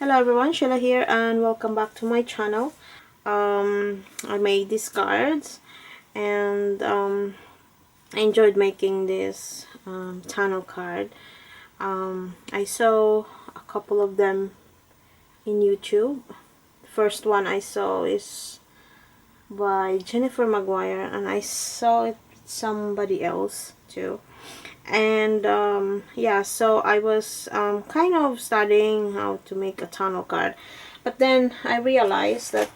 Hello everyone, Sheila here and welcome back to my channel. I made these cards and I enjoyed making this tunnel card. I saw a couple of them in YouTube. The first one I saw is by Jennifer Maguire and I saw it with somebody else too. And yeah, so I was kind of studying how to make a tunnel card, but then I realized that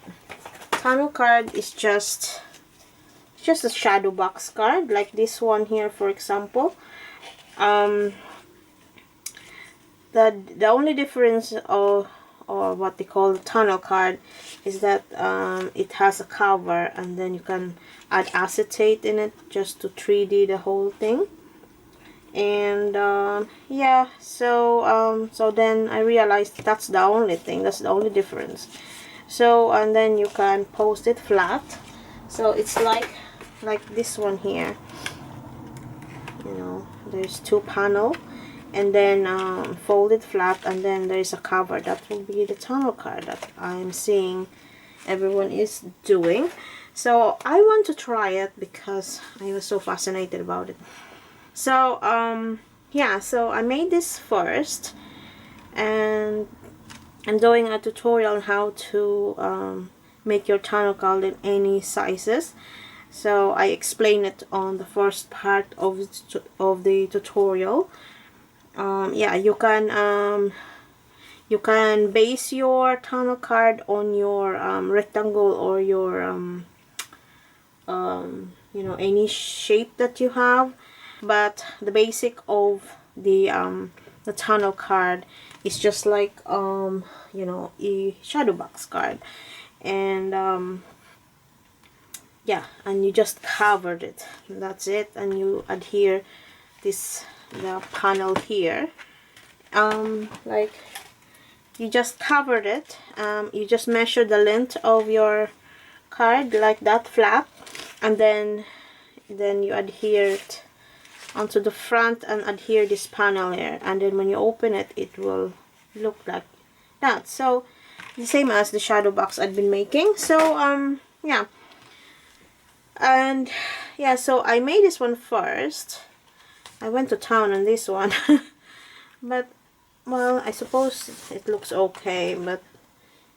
tunnel card is just a shadow box card like this one here, for example. The only difference or what they call the tunnel card is that it has a cover and then you can add acetate in it just to 3D the whole thing. And yeah, so then I realized that's the only thing, that's the only difference. So and then you can post it flat, so it's like this one here, you know, there's two panel and then fold it flat and then there's a cover. That will be the tunnel card that I'm seeing everyone is doing. So I want to try it because I was so fascinated about it. So yeah, so I made this first and I'm doing a tutorial on how to make your tunnel card in any sizes. So I explain it on the first part of the tutorial. Yeah, you can base your tunnel card on your rectangle or your you know, any shape that you have. But the basic of the tunnel card is just like you know, a shadow box card. And yeah, and you just covered it, that's it. And you adhere the panel here, like you just covered it. You just measure the length of your card like that, flat, and then you adhere it onto the front and adhere this panel here, and then when you open it, it will look like that. So the same as the shadow box I've been making. So yeah, and yeah, so I made this one first. I went to town on this one but well, I suppose it looks okay, but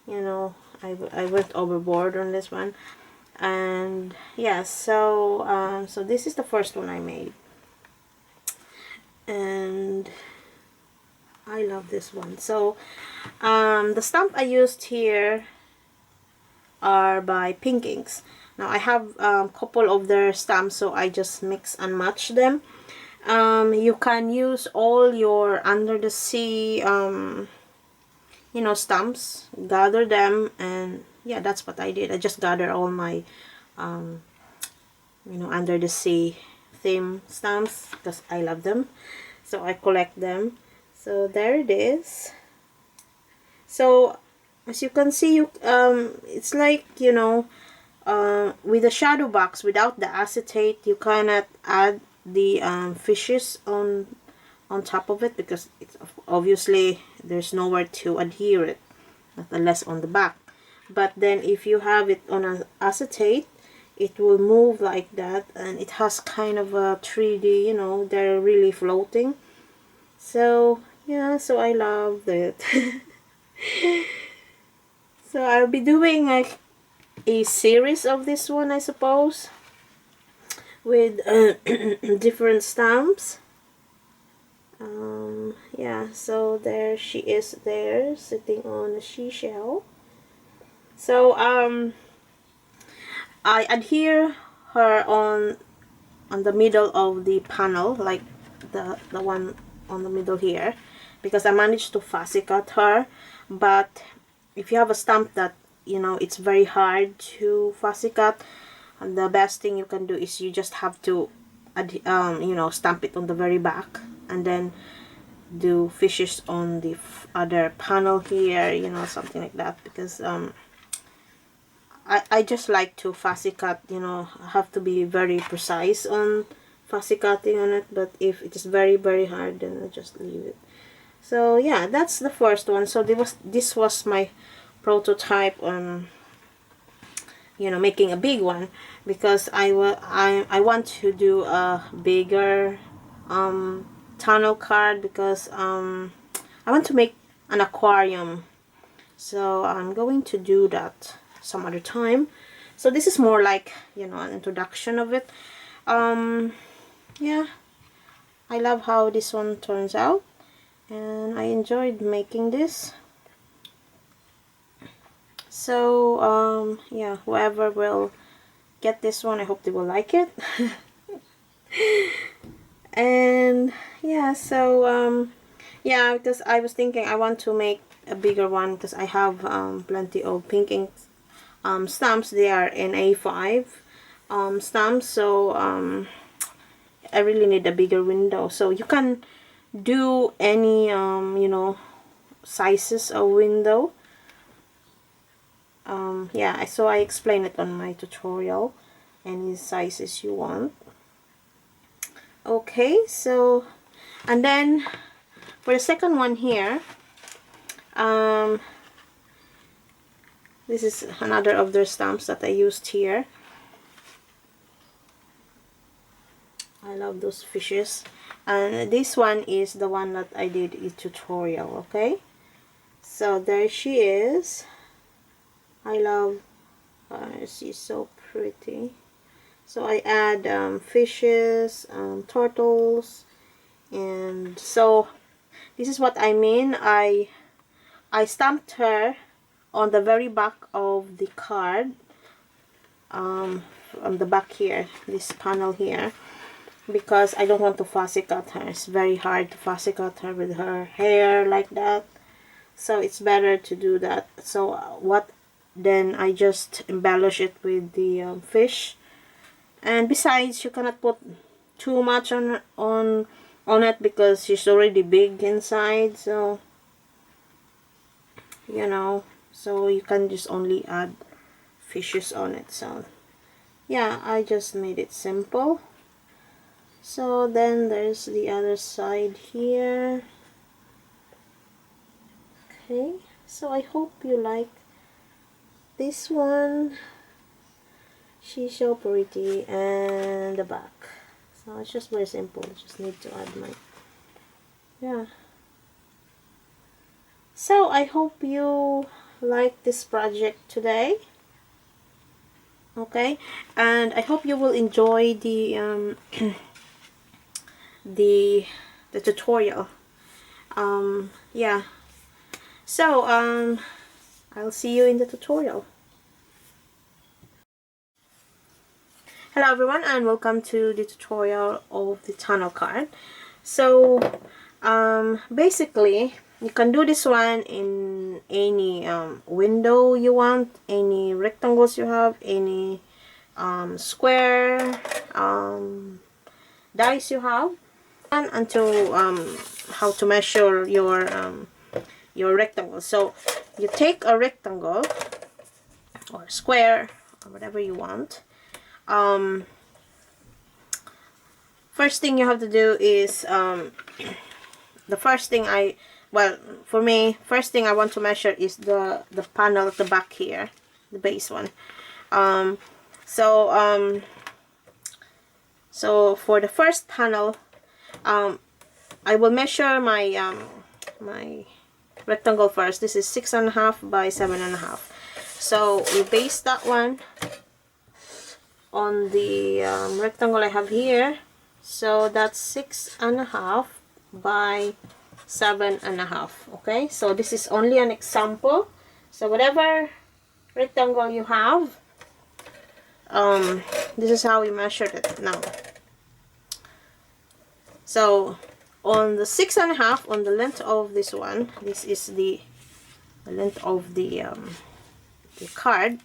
you know, I went overboard on this one. And yeah, so so this is the first one I made and I love this one. So the stamp I used here are by Pink Inks. Now I have a couple of their stamps, so I just mix and match them. You can use all your Under the Sea you know, stamps, gather them, and yeah, that's what I did. I just gather all my you know, Under the Sea theme stamps because I love them, so I collect them. So there it is. So as you can see, it's like, you know, with the shadow box without the acetate, you cannot add the fishes on top of it because it's obviously there's nowhere to adhere it unless on the back. But then if you have it on an acetate, it will move like that, and it has kind of a 3D, you know, they're really floating. So yeah, so I love it. So I'll be doing a series of this one, I suppose, with different stamps. Yeah, so there she is there, sitting on a seashell. So I adhere her on the middle of the panel, like the one on the middle here, because I managed to fussy cut her. But if you have a stamp that, you know, it's very hard to fussy cut, and the best thing you can do is you just have to you know, stamp it on the very back and then do fishes on the other panel here, you know, something like that. Because I just like to fussy cut, you know, I have to be very precise on fussy cutting on it. But if it is very hard, then I just leave it. So yeah, that's the first one. So this was my prototype on, you know, making a big one, because I want to do a bigger tunnel card, because I want to make an aquarium. So I'm going to do that some other time. So this is more like, you know, an introduction of it. Yeah, I love how this one turns out, and I enjoyed making this. So yeah, whoever will get this one, I hope they will like it. And yeah, so yeah, because I was thinking I want to make a bigger one, because I have plenty of pink ink stamps. They are in A5 stamps, so I really need a bigger window. So you can do any you know, sizes of window. Yeah, so I explain it on my tutorial, any sizes you want. Okay, so, and then for the second one here, this is another of their stamps that I used here. I love those fishes, and this one is the one that I did a tutorial. Okay, so there she is. I love her, she's so pretty. So I add fishes, turtles, and so this is what I mean. I stamped her on the very back of the card, on the back here, this panel here, because I don't want to fussy cut her. It's very hard to fussy cut her with her hair like that, so it's better to do that. So then I just embellish it with the fish. And besides, you cannot put too much on it, because she's already big inside, so you know, so you can just only add fishes on it. So yeah, I just made it simple. So then there's the other side here. Okay, so I hope you like this one. She's so pretty, and the back. So it's just very simple. Just need to add my, yeah. So I hope you like this project today. Okay, and I hope you will enjoy the the tutorial. Yeah. So I'll see you in the tutorial. Hello everyone, and welcome to the tutorial of the tunnel card. So basically, you can do this one in any window you want, any rectangles you have, any square dice you have, and until how to measure your rectangle. So you take a rectangle or square or whatever you want. First thing you have to do is the first thing for me, first thing I want to measure is the panel at the back here, the base one. So for the first panel, I will measure my my rectangle first. This is 6.5 by 7.5. So we base that one on the rectangle I have here. So that's 6.5 by 7.5. Okay, so this is only an example. So whatever rectangle you have, this is how we measured it now. So on the 6.5, on the length of this one, this is the length of the card.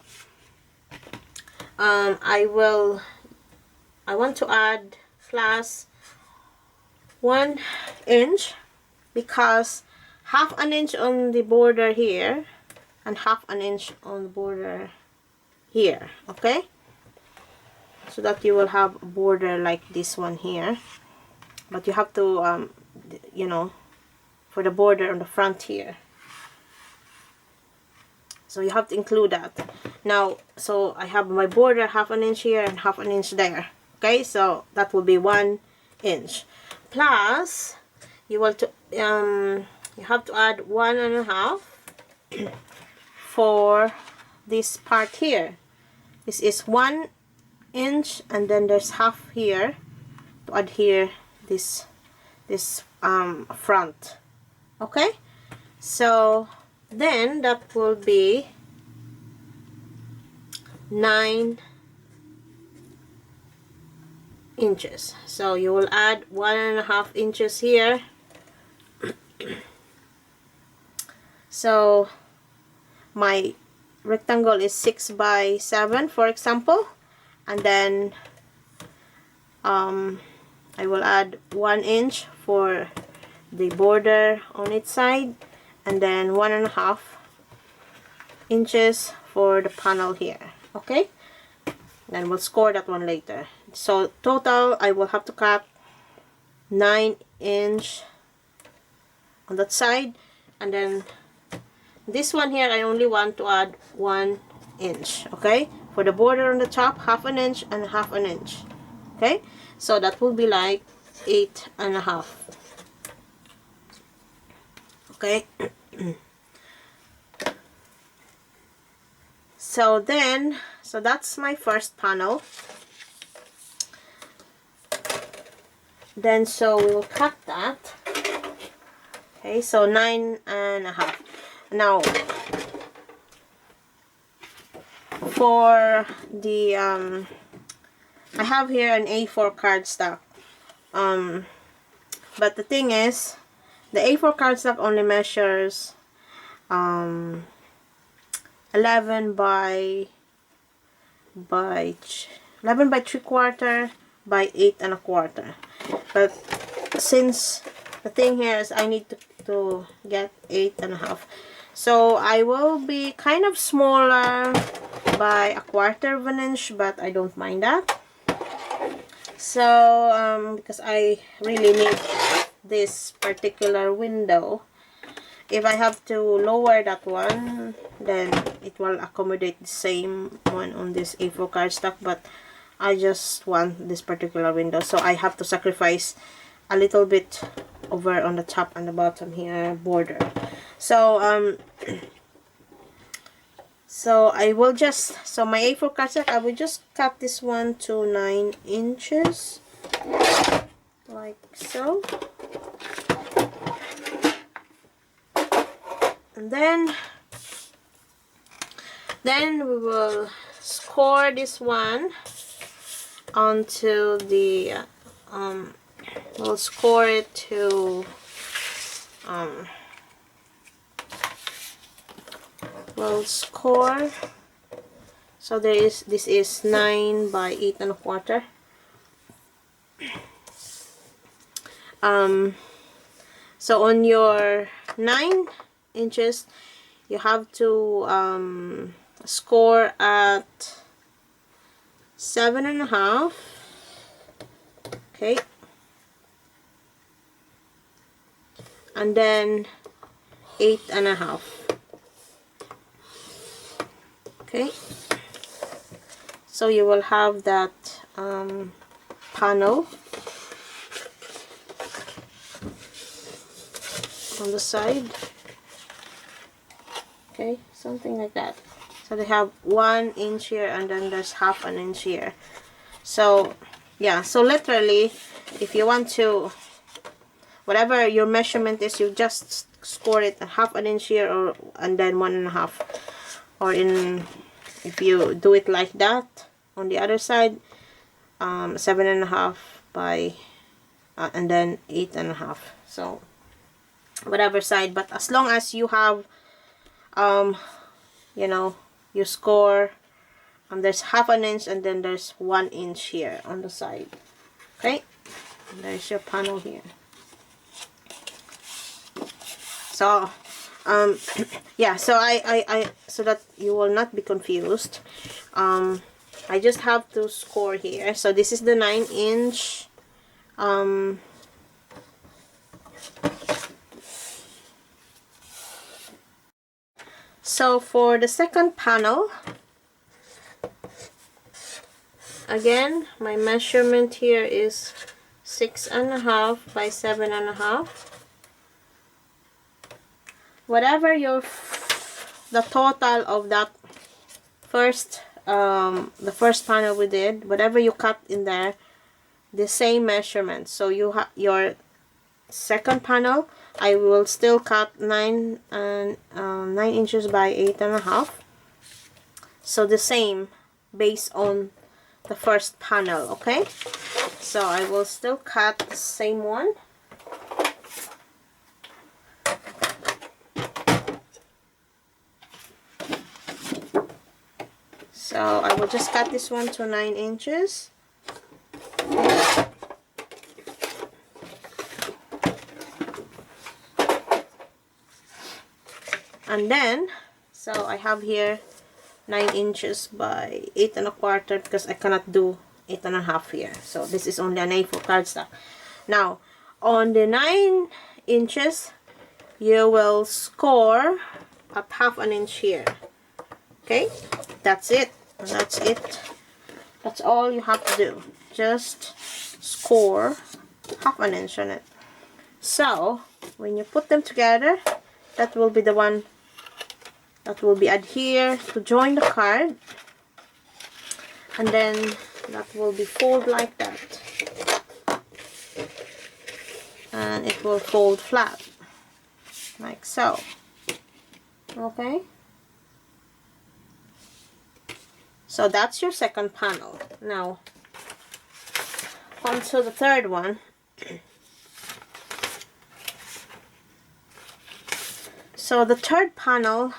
I want to add plus 1 inch, because half an inch on the border here and half an inch on the border here. Okay, so that you will have a border like this one here, but you have to you know, for the border on the front here. So you have to include that. Now, so I have my border 1/2 inch here and 1/2 inch there. Okay, so that will be 1 inch. Plus, you want to you have to add 1.5 for this part here. This is 1 inch, and then there's half here to add here this front. Okay, so then that will be 9 inches. So you will add 1.5 inches here. So my rectangle is 6 by 7, for example, and then I will add 1 inch for the border on its side, and then 1.5 inches for the panel here. Okay, then we'll score that one later. So total, I will have to cut 9 inch on that side, and then this one here I only want to add 1 inch. Okay, for the border on the top, 1/2 inch and 1/2 inch. Okay, so that will be like 8.5. Okay. So then, so that's my first panel. Then so we will cut that. Okay, so 9.5. Now for the I have here an A4 cardstock, but the thing is, the A4 cardstock only measures 11 by 3/4 by 8.25. But since the thing here is I need to get 8.5, so I will be kind of smaller by 1/4 of an inch, but I don't mind that. So because I really need this particular window. If I have to lower that one, then it will accommodate the same one on this A4 cardstock, but I just want this particular window, so I have to sacrifice a little bit over on the top and the bottom here border. So so I will just, so my A4 cardstock, I will just cut this one to 9 inches like so. And then we will score this one onto the we'll score it to we'll score, so this is 9 by 8.25. So on your 9 inches, you have to score at 7.5. Okay, and then 8.5. Okay, so you will have that panel on the side. Okay, something like that. So they have 1 inch here, and then there's 1/2 inch here. So yeah, so literally, if you want to, whatever your measurement is, you just score it 1/2 inch here, or and then 1.5, or if you do it like that on the other side, 7.5 by and then 8.5. So whatever side, but as long as you have you know, you score, there's 1/2 inch, and then there's 1 inch here on the side. Okay, and there's your panel here. So yeah, so I so that you will not be confused, I just have to score here. So this is the 9 inch So for the second panel, again, my measurement here is 6.5 by 7.5. Whatever the total of that first the first panel we did, whatever you cut in there, the same measurement. So you have your second panel, I will still cut 9 inches by 8.5. So the same based on the first panel. Okay, so I will still cut the same one. So I will just cut this one to 9 inches. And then, so I have here 9 inches by 8.25 because I cannot do 8.5 here. So this is only an A4 cardstock. Now, on the 9 inches, you will score at 1/2 inch here. Okay, that's it. That's it. That's all you have to do. Just score 1/2 inch on it. So when you put them together, that will be the one that will be adhere to join the card, and then that will be fold like that, and it will fold flat like so. Okay, so that's your second panel. Now on to the third one. So the third panel,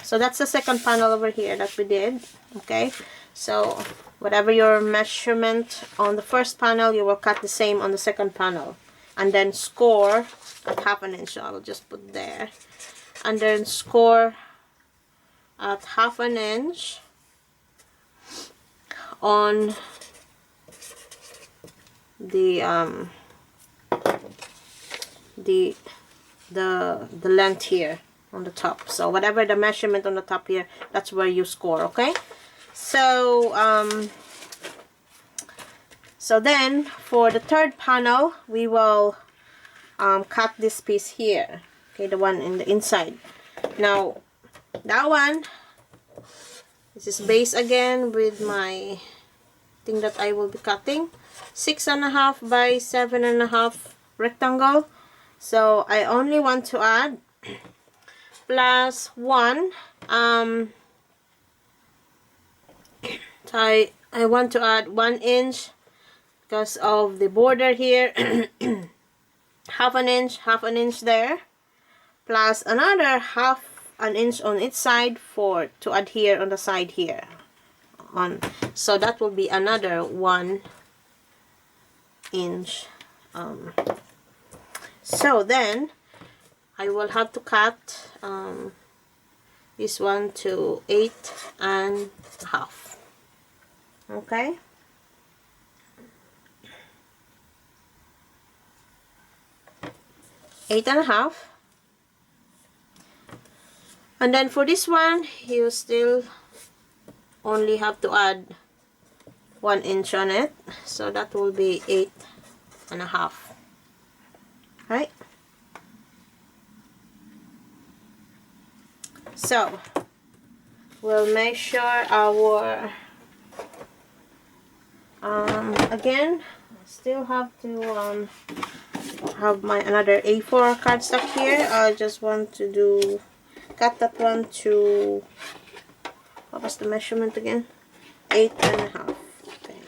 so that's the second panel over here that we did. Okay, so whatever your measurement on the first panel, you will cut the same on the second panel, and then score at 1/2 inch. So I will just put there, and then score at 1/2 inch on the length here on the top. So whatever the measurement on the top here, that's where you score. Okay, so so then for the third panel, we will cut this piece here. Okay, the one in the inside. Now that one, this is base again with my thing that I will be cutting, 6.5 by 7.5 rectangle. So I only want to add plus 1. So I want to add 1 inch because of the border here. 1/2 inch there, plus another 1/2 inch on each side to adhere on the side here. So that will be another 1 inch. So then I will have to cut this one to 8.5. Okay, eight and a half. And then for this one, you still only have to add 1 inch on it, so that will be 8.5. Right? So we'll measure our again, still have to have my another A4 cardstock here. I just want to cut that one to, what was the measurement again? 8.5. Okay.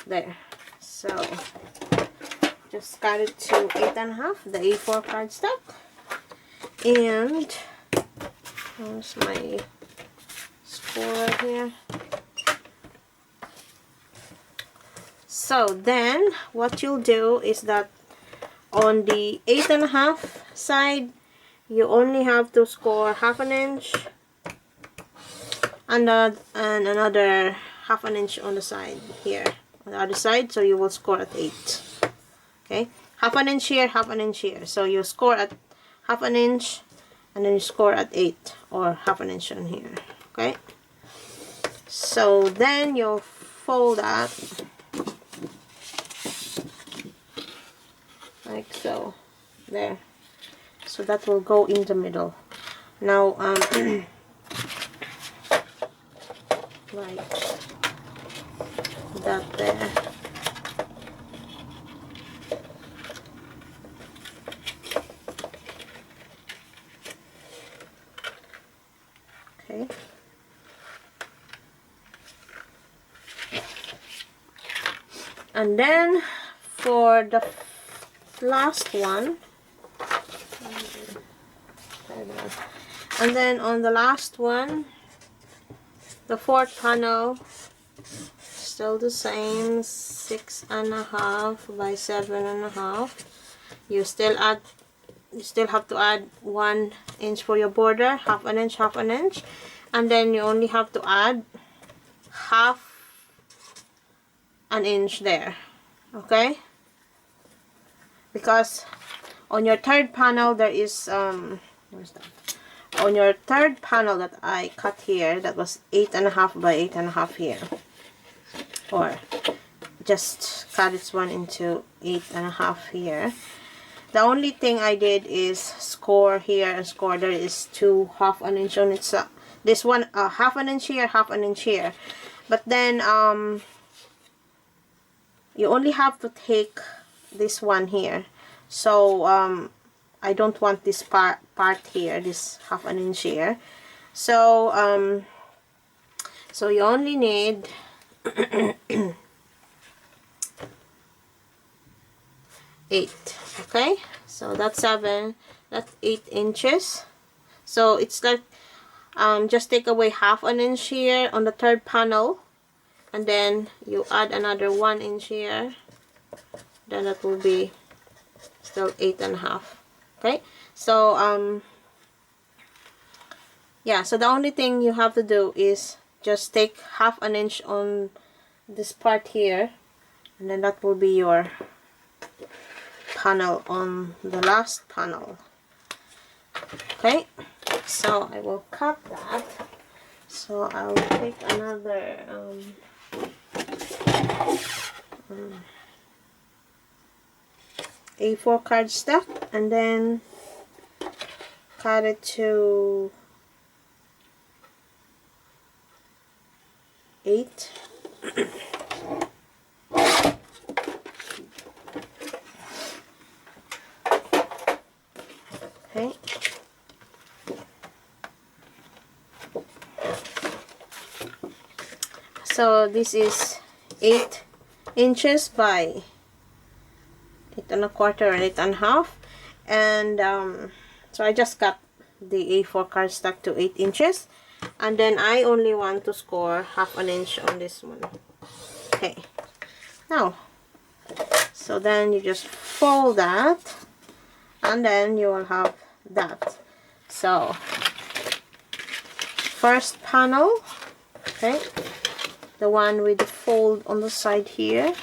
There. So just cut it to 8.5, the A4 cardstock. And here's my score right here. So then what you'll do is that on the 8.5 side, you only have to score 1/2 inch, and another 1/2 inch on the side here, on the other side, so you will score at 8. Okay, half an inch here, half an inch here. So you score at half an inch, and then you score at 8 or half an inch on here. Okay, so then you'll fold that like so. There. So that will go in the middle. Now like that there. Okay. And then for the last one, and then on the last one, the fourth panel, still the same, 6.5 by 7.5. You still have to add 1 inch for your border, half an inch, and then you only have to add half an inch there. Okay, because on your third panel there is where's that? On your third panel that I cut here, that was 8.5 by 8.5 here, or just cut this one into 8.5 here. The only thing I did is score here and score there is 2 half an inch on its this one, half an inch here, half an inch here. But then you only have to take this one here. So I don't want this part here, this half an inch here. So so you only need 8. Okay, so that's 7, that's 8 inches. So it's like just take away half an inch here on the third panel, and then you add another 1 inch here, then that will be still 8.5. Okay, so yeah, so the only thing you have to do is just take half an inch on this part here, and then that will be your panel on the last panel. Okay, so I will cut that. So I'll take another A4 cardstock and then cut it to 8. Okay. So this is 8 inches by 8.25 or 8.5, and so I just cut the A4 cardstock to 8 inches, and then I only want to score half an inch on this one. Okay, now so then you just fold that, and then you will have that. So first panel, okay, the one with the fold on the side here.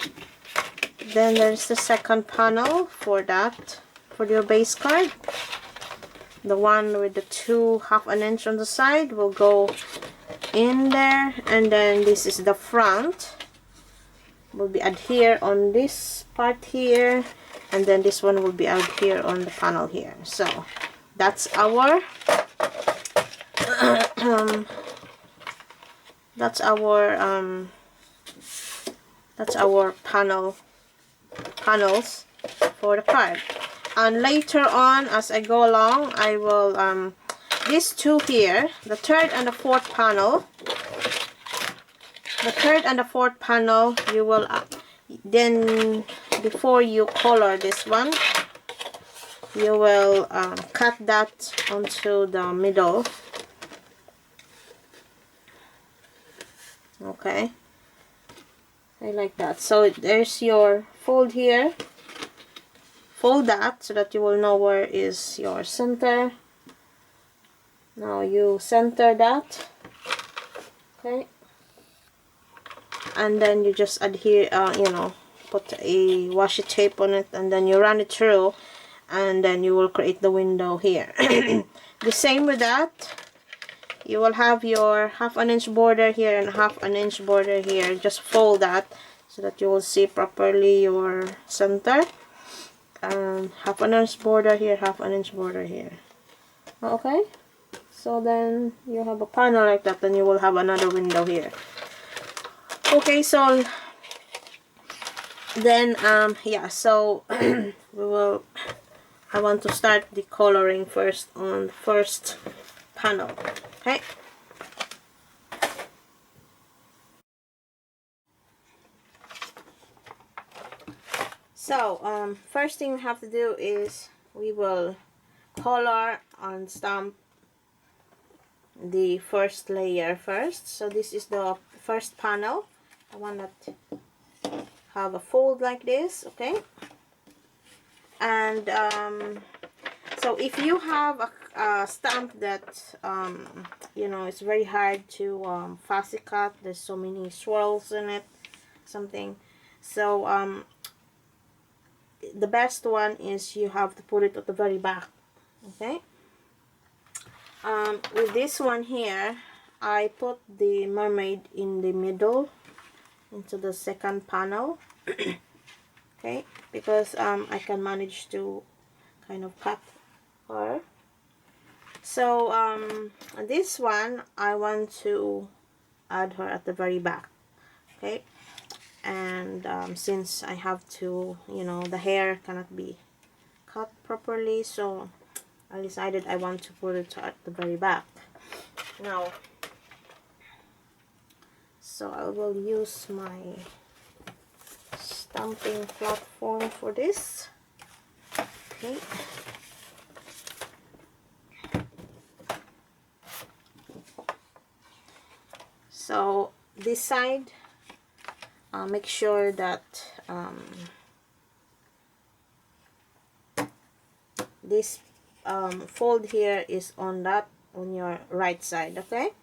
Then there's the second panel for that, for your base card. The one with the 2 half an inch on the side will go in there, and then this is the front, will be adhere on this part here, and then this one will be adhere on the panel here. So that's our that's our panels for the card. And later on, as I go along, I will these two here, the third and the fourth panel, you will then, before you color this one, you will cut that onto the middle. Okay, I like that. So there's your fold here. Fold that so that you will know where is your center. Now you center that. Okay, and then you just adhere, put a washi tape on it, and then you run it through, and then you will create the window here. The same with that. You will have your 1/2 inch border here and 1/2 inch border here. Just fold that so that you will see properly your center. 1/2 inch border here, 1/2 inch border here. Okay, so then you have a panel like that, then you will have another window here. Okay, so then yeah, so I want to start the coloring first on the first panel. Okay, so first thing we have to do is we will color and stamp the first layer first. So this is the first panel, the one that have a fold like this. Okay, and so if you have a stamp that you know, it's very hard to fussy cut, there's so many swirls in it, something, so the best one is you have to put it at the very back. Okay, with this one here, I put the mermaid in the middle into the second panel. Okay, because I can manage to kind of cut her. So this one I want to add her at the very back. Okay, and since I have to, you know, the hair cannot be cut properly, so I decided I want to put it at the very back. Now, so I will use my stamping platform for this. Okay. So this side, make sure that this fold here is on your right side. Okay,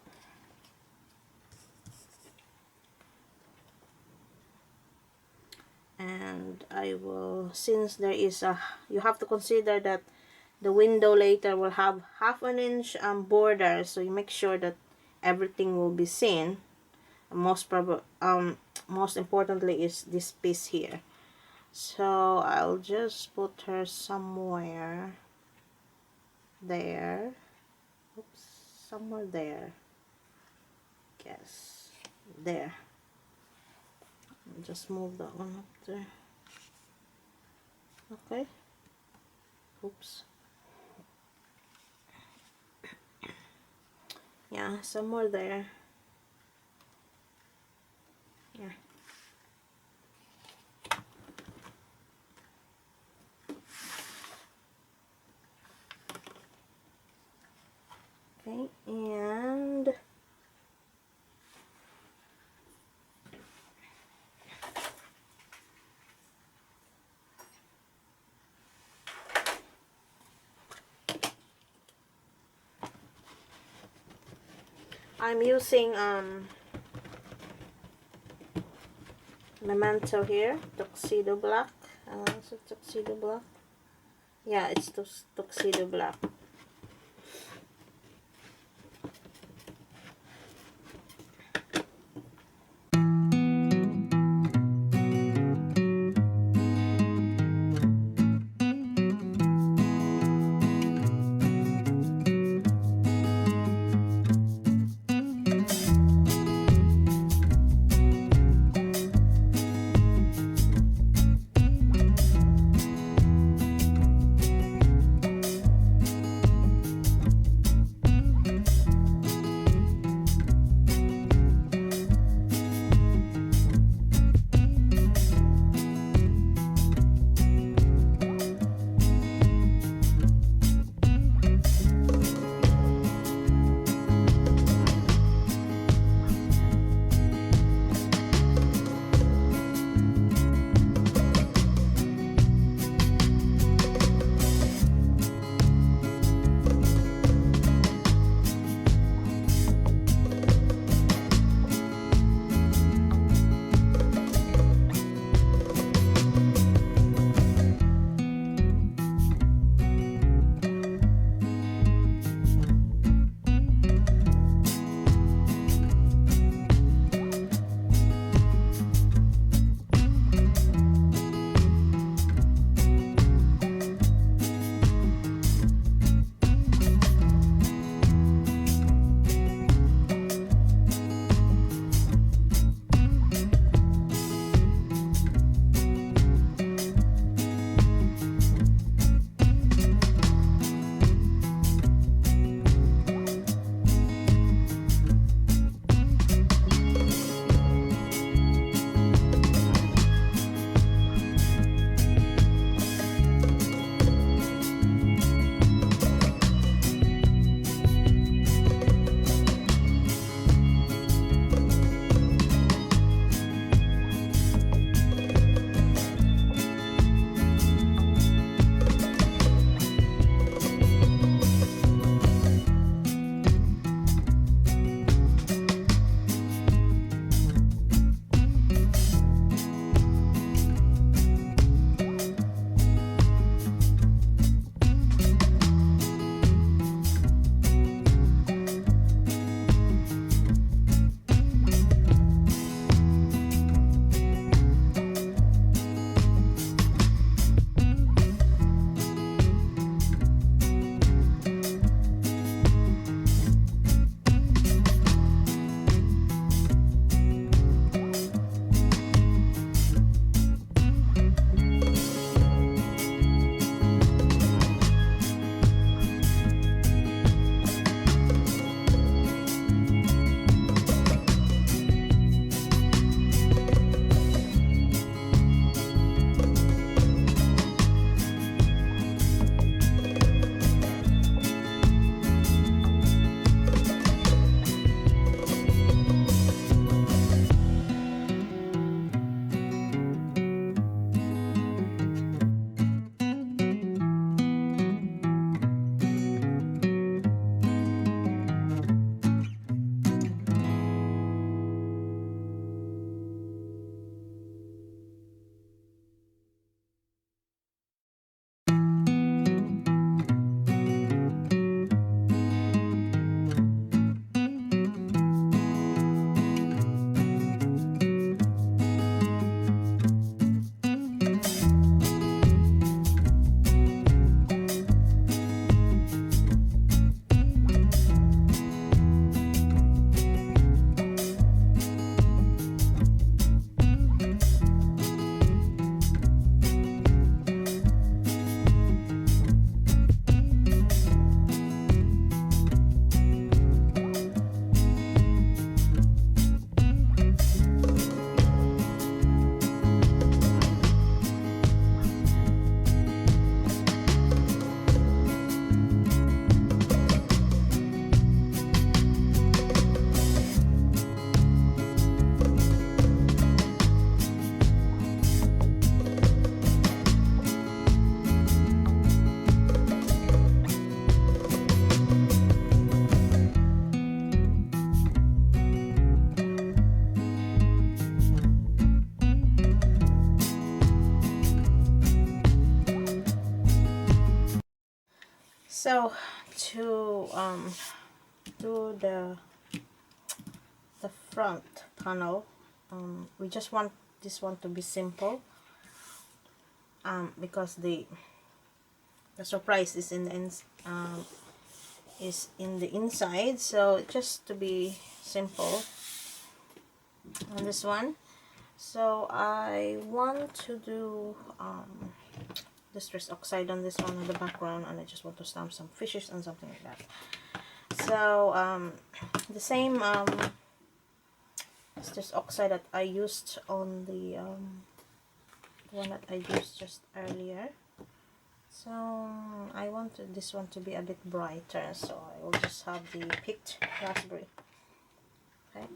and I will, since there is a, you have to consider that the window later will have 1/2 inch border, so you make sure that everything will be seen. Most importantly is this piece here. So I'll just put her somewhere there. Oops, somewhere there. Yes, there. I'll just move that one up there. Okay. Oops. Yeah, somewhere there. Yeah. Okay, and I'm using Memento here, Tuxedo Black. Is it Tuxedo Black? Yeah, it's Tuxedo Black. So to do the front tunnel, we just want this one to be simple, because the surprise is in the inside, so just to be simple on this one. So I want to do distress oxide on this one in the background, and I just want to stamp some fishes and something like that. So the same distress oxide that I used on the one that I used just earlier. So I want this one to be a bit brighter, so I will just have the picked raspberry. Okay.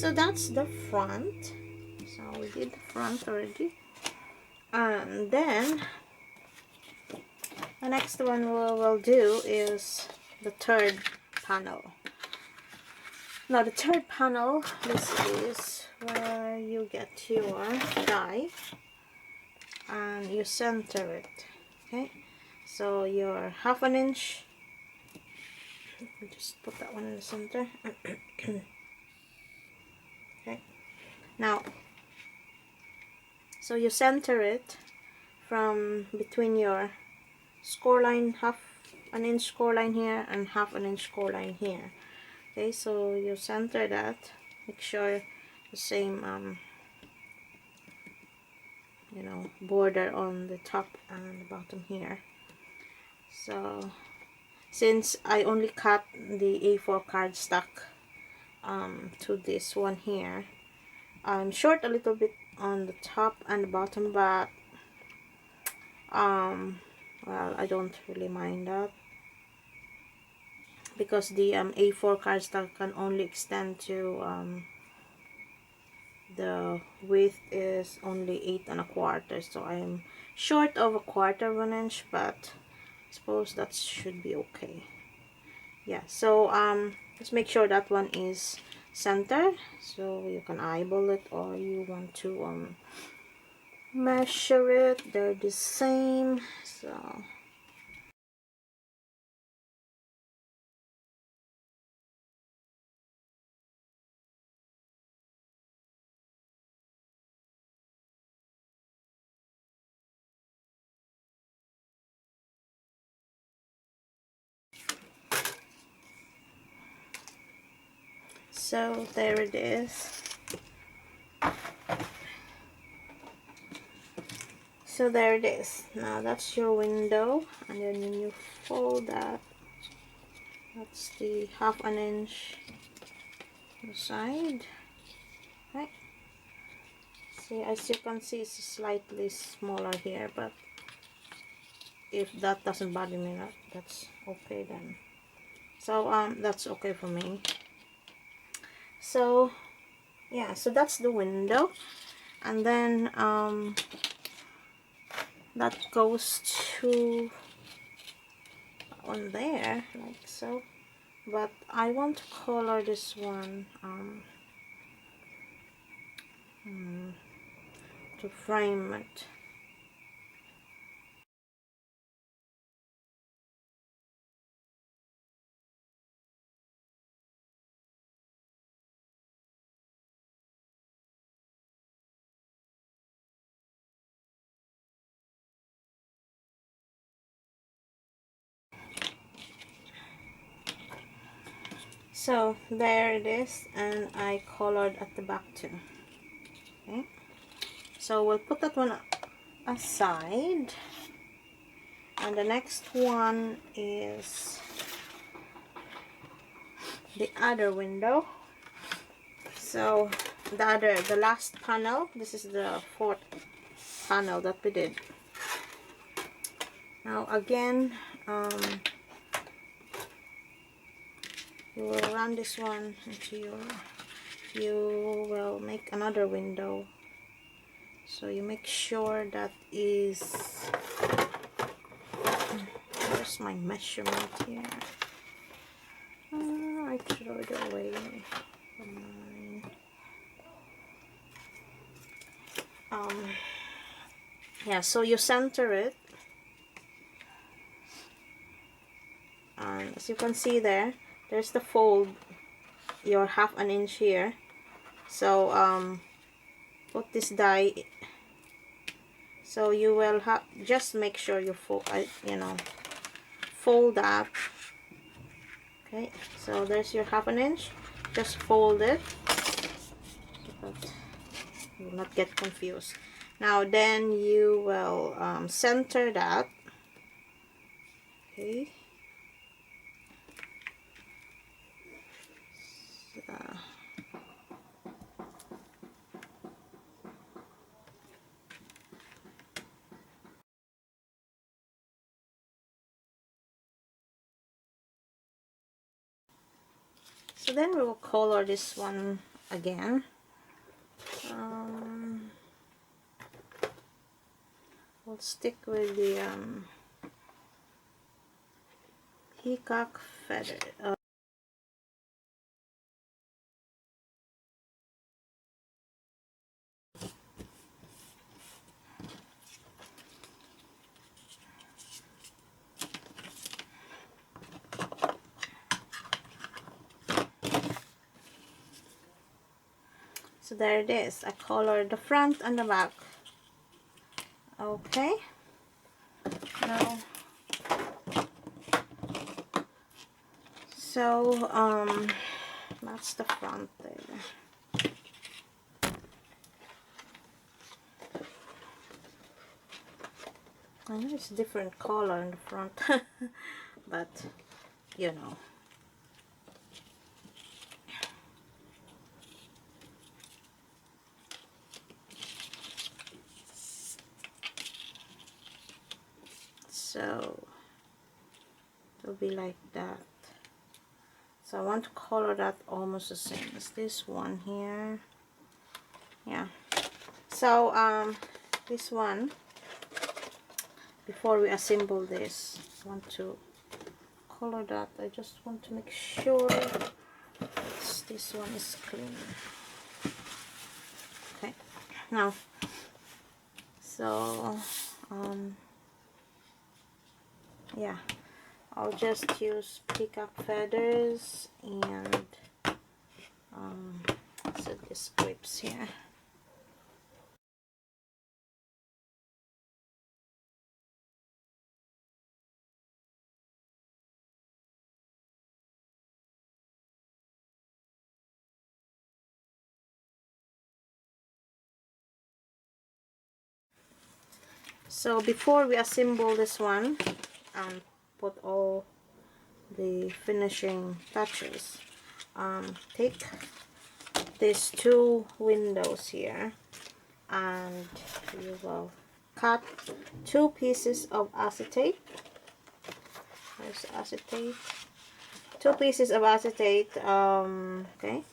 So that's the front. So we did the front already. And then the next one we will do is the third panel. Now the third panel, this is where you get your die and you center it. Okay, so your 1/2 inch, let me just put that one in the center. Okay, now so you center it from between your score line, 1/2 inch score line here and 1/2 inch score line here. Okay, so you center that, make sure the same you know, border on the top and the bottom here. So since I only cut the A4 cardstock to this one here, I'm short a little bit on the top and the bottom, but well, I don't really mind that, because the A4 cardstock can only extend to the width is only 8 1/4, so I'm short of 1/4 inch, but I suppose that should be okay. Yeah, so let's make sure that one is centered, so you can eyeball it, or you want to measure it. They're the same, so So there it is. So there it is. Now that's your window, and then when you fold that, that's the 1/2 inch on the side. Right. See, as you can see, it's slightly smaller here, but if that doesn't bother me, that's okay then. So that's okay for me. So yeah, so that's the window, and then that goes to on there like so, but I want to color this one to frame it. So there it is, and I colored at the back too. Okay, so we'll put that one aside, and the next one is the other window. So the last panel, this is the 4th panel that we did. Now again, you will run this one into you will make another window. So you make sure that is, where's my measurement here? I threw it away. Yeah, so you center it, and as you can see there's the fold, your 1/2 inch here. So put this die, so you will have, just make sure you fold, fold that. Okay, so there's your 1/2 inch, just fold it so that you will not get confused. Now then you will center that. Okay, so then we will color this one again. We'll stick with the peacock feather. So there it is. I colored the front and the back. Okay. Now, so that's the front there. I know it's different color in the front, but you know. So it'll be like that. So I want to color that almost the same as this one here. Yeah. So this one, before we assemble this, I want to color that. I just want to make sure this one is clean. Okay. Now, so yeah, I'll just use peacock feathers and so this clips here. So before we assemble this one and put all the finishing touches, take these two windows here and you will cut 2 pieces of acetate. There's acetate. 2 pieces of acetate. Okay.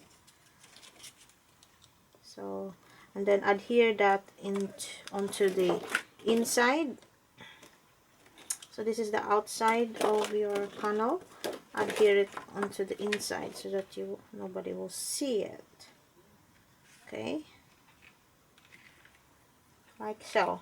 So, and then adhere that onto the inside. So this is the outside of your panel. Adhere it onto the inside so that nobody will see it. Okay, like so.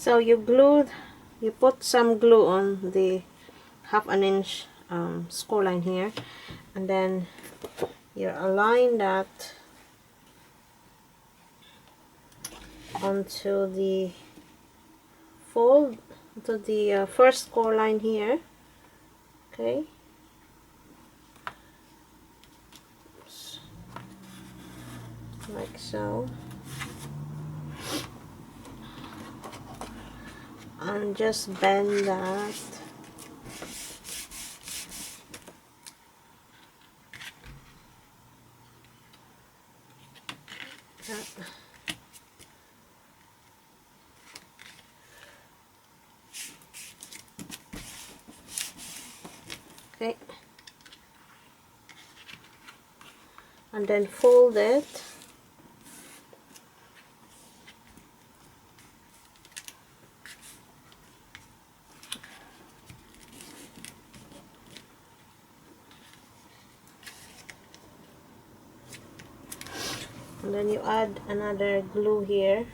So you put some glue on the 1/2 inch score line here, and then you align that onto the fold, to the first score line here. Okay. Oops. Like so. and just bend that. Okay, and then fold it. And then you add another glue here.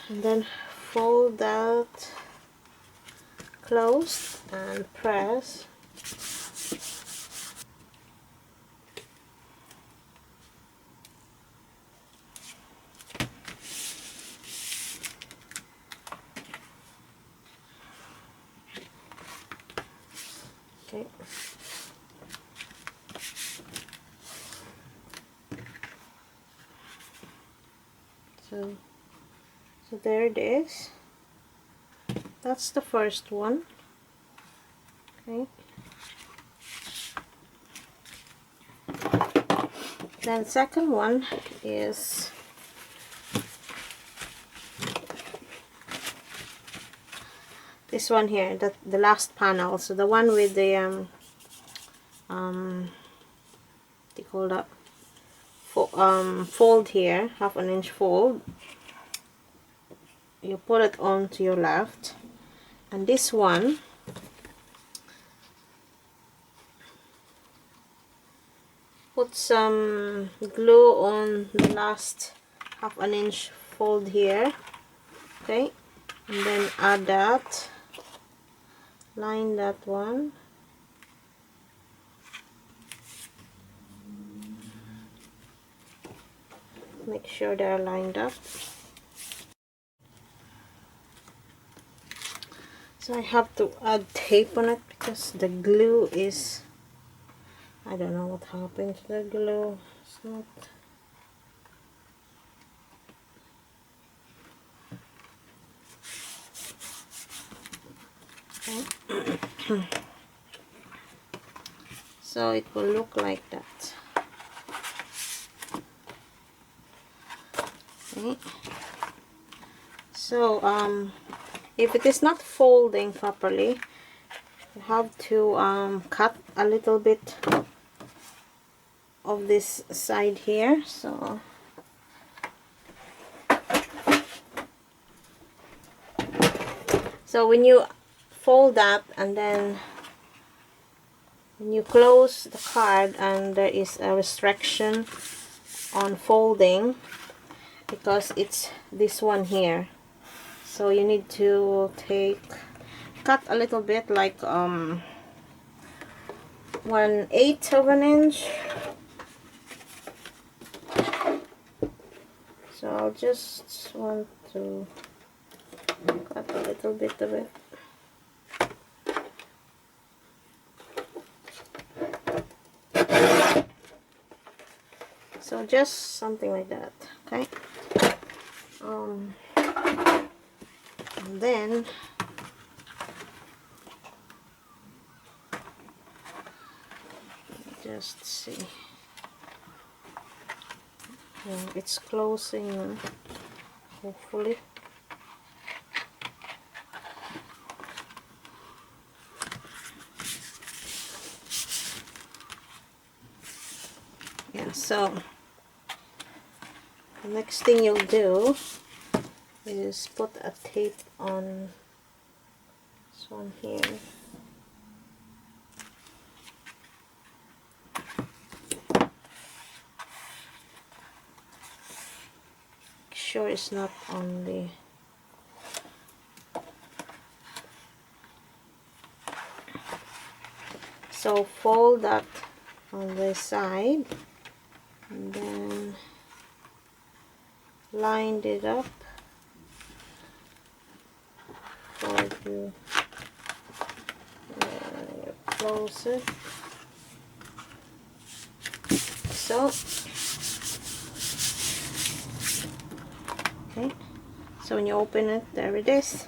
And then fold that closed and press. Okay. So there it is. That's the first one. Okay. Then second one is this one here, the last panel. So the one with the what do you call that? Fold here, 1/2 inch fold. You put it on to your left, and this one put some glue on the last 1/2 inch fold here. Okay, and then add that, line that one, make sure they're lined up. So I have to add tape on it because the glue is, I don't know what happened to the glue. It's not. Okay. So it will look like that. Okay. So if it is not folding properly, you have to cut a little bit of this side here. So when you fold that, and then when you close the card, and there is a restriction on folding because it's this one here, so you need to cut a little bit, like 1/8 of an inch. So I'll just want to cut a little bit of it. So just something like that. Okay. And then just see. Yeah, it's closing now, hopefully. Yeah, so the next thing you'll do is put a tape on this one here. Make sure it's not on the so fold that on the side, and then lined it up. before you close it. So, okay, so when you open it, there it is.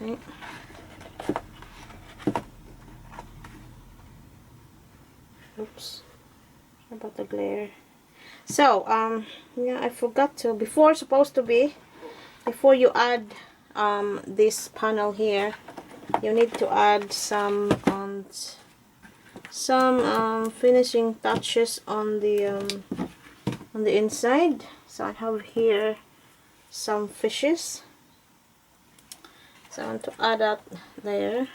Okay. Oops, about the glare. So, yeah, I forgot to, before you add this panel here, you need to add some finishing touches on the inside. So I have here some fishes, so I want to add that there.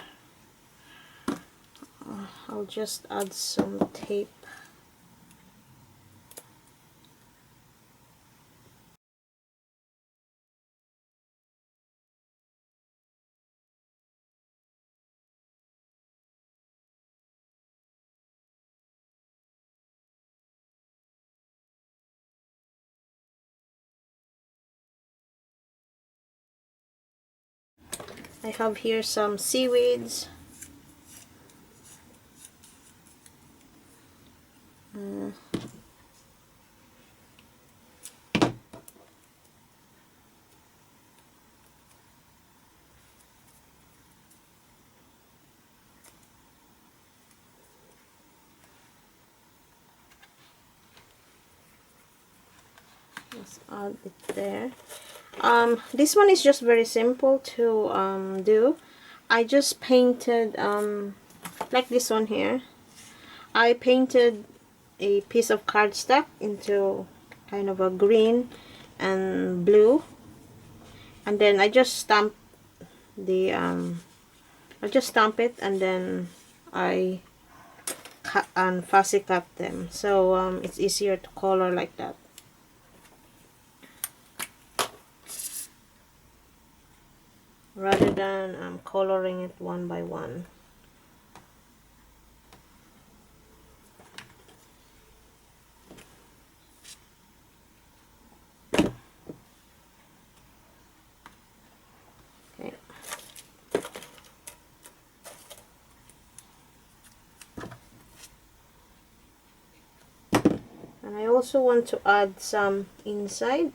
I'll just add some tape. I have here some seaweeds. Let's add it there. This one is just very simple to do. I just painted like this one here. I painted a piece of cardstock into kind of a green and blue, and then I just stamp the it, and then I cut and fussy cut them, so it's easier to color like that. Rather than coloring it one by one. Okay. And I also want to add some inside,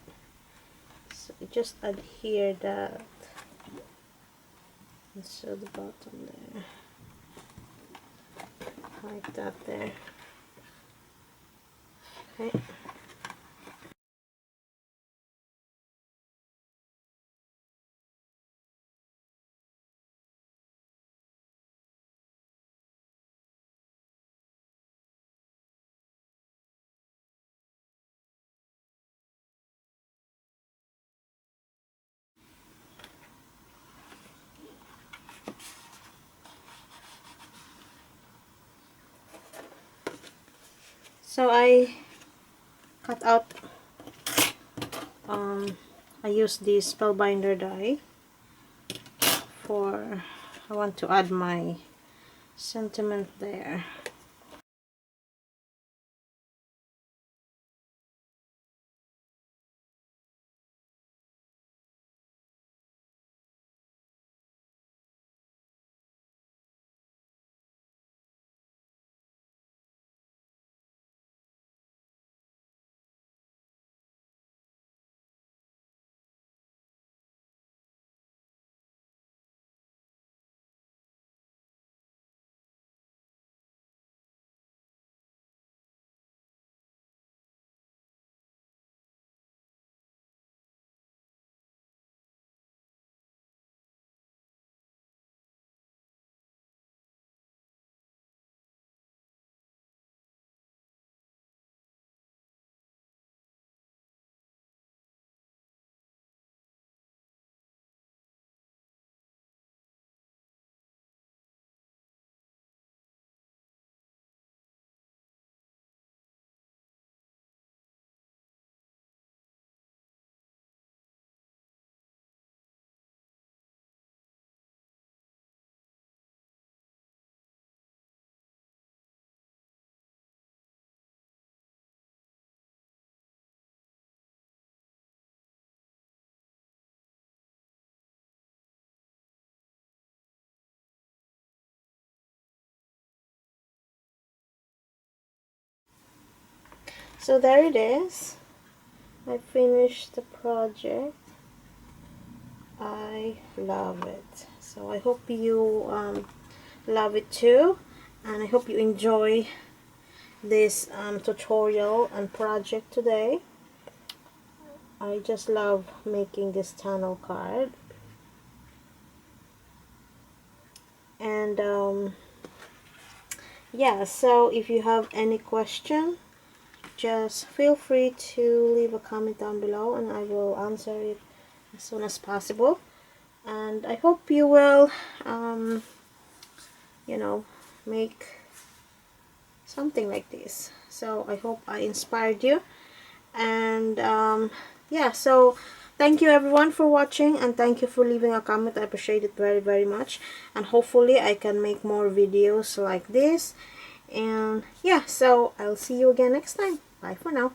so just adhere that, and so the bottom there, like that there. Okay. So I cut out, I use this Spellbinder die for, I want to add my sentiment there. So there it is. I finished the project. I love it. So I hope you love it too, and I hope you enjoy this tutorial and project today. I just love making this tunnel card, and yeah, so if you have any question, just feel free to leave a comment down below and I will answer it as soon as possible. And I hope you will you know, make something like this. So I hope I inspired you, and yeah, so thank you everyone for watching, and thank you for leaving a comment. I appreciate it very, very much, and hopefully I can make more videos like this. And yeah, so I'll see you again next time. Bye for now.